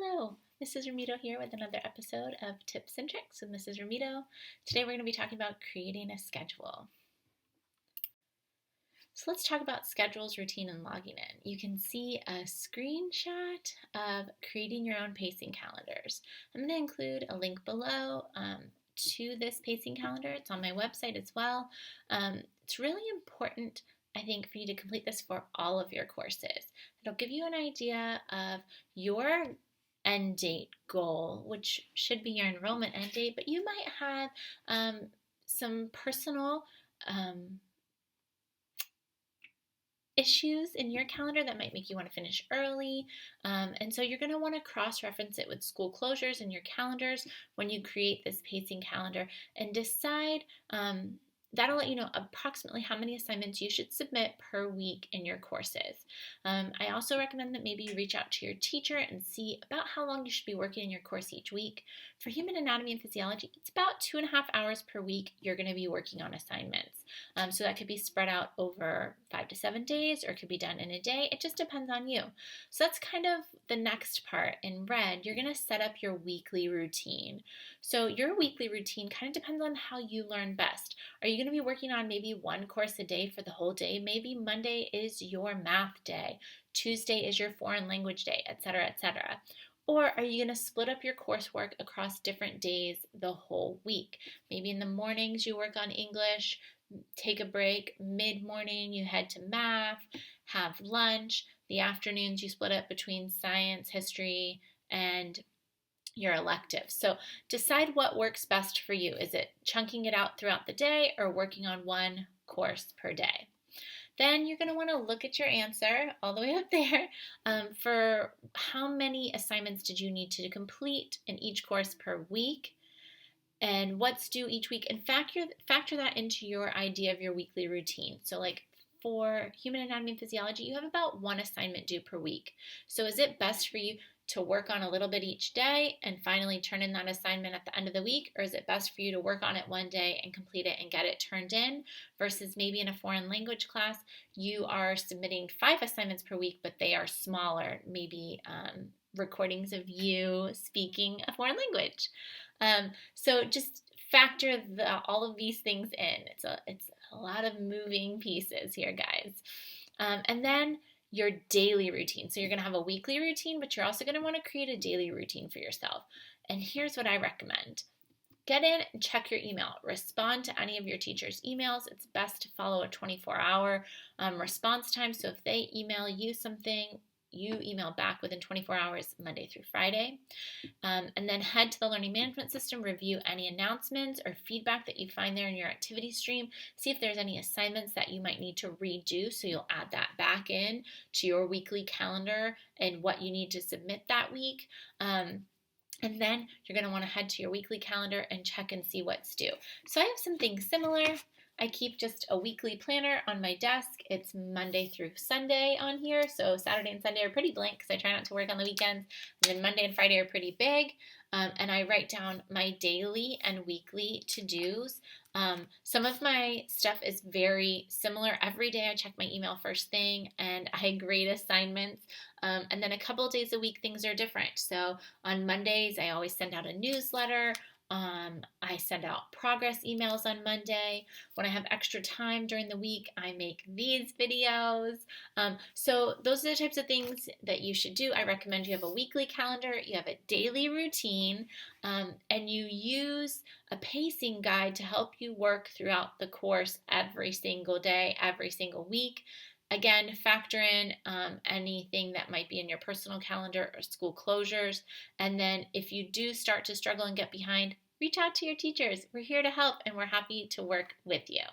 Hello, Mrs. Romito here with another episode of Tips and Tricks with Mrs. Romito. Today we're going to be talking about creating a schedule. So let's talk about schedules, routine, and logging in. You can see a screenshot of creating your own pacing calendars. I'm going to include a link below to this pacing calendar. It's on my website as well. It's really important, I think, for you to complete this for all of your courses. It'll give you an idea of your end date goal, which should be your enrollment end date, but you might have some personal issues in your calendar that might make you want to finish early. And so you're going to want to cross-reference it with school closures in your calendars when you create this pacing calendar and decide. That'll let you know approximately how many assignments you should submit per week in your courses. I also recommend that maybe you reach out to your teacher and see about how long you should be working in your course each week. For human anatomy and physiology, it's about 2.5 hours per week you're going to be working on assignments. So that could be spread out over 5 to 7 days, or it could be done in a day. It just depends on you. So that's kind of the next part. In red, you're going to set up your weekly routine. So your weekly routine kind of depends on how you learn best. Are you going to be working on maybe one course a day for the whole day? Maybe Monday is your math day, Tuesday is your foreign language day, etc., etc. Or are you going to split up your coursework across different days the whole week? Maybe in the mornings you work on English, take a break, mid-morning you head to math, have lunch, the afternoons you split up between science, history, and your electives. So decide what works best for you. Is it chunking it out throughout the day or working on one course per day? Then you're going to want to look at your answer all the way up there for how many assignments did you need to complete in each course per week, and what's due each week, and factor that into your idea of your weekly routine. So like for human anatomy and physiology, you have about one assignment due per week. So is it best for you to work on a little bit each day and finally turn in that assignment at the end of the week? Or is it best for you to work on it one day and complete it and get it turned in, versus maybe in a foreign language class, you are submitting 5 assignments per week, but they are smaller, maybe recordings of you speaking a foreign language. So just factor all of these things in. It's a lot of moving pieces here, guys. And then your daily routine. So you're going to have a weekly routine, but you're also going to want to create a daily routine for yourself. And here's what I recommend. Get in and check your email. Respond to any of your teacher's emails. It's best to follow a 24-hour response time. So if they email you something, you email back within 24 hours, Monday through Friday. And then head to the learning management system, review any announcements or feedback that you find there in your activity stream. See if there's any assignments that you might need to redo, so you'll add that back in to your weekly calendar and what you need to submit that week. And then you're going to want to head to your weekly calendar and check and see what's due. So I have some things similar. I keep just a weekly planner on my desk. It's Monday through Sunday on here, so Saturday and Sunday are pretty blank because I try not to work on the weekends, and then Monday and Friday are pretty big, and I write down my daily and weekly to-dos. Some of my stuff is very similar. Every day I check my email first thing, and I grade assignments, and then a couple of days a week things are different. So on Mondays, I always send out a newsletter. I send out progress emails on Monday. When I have extra time during the week, I make these videos. So those are the types of things that you should do. I recommend you have a weekly calendar, you have a daily routine, and you use a pacing guide to help you work throughout the course every single day, every single week. Again, factor in anything that might be in your personal calendar or school closures. And then if you do start to struggle and get behind, reach out to your teachers. We're here to help, and we're happy to work with you.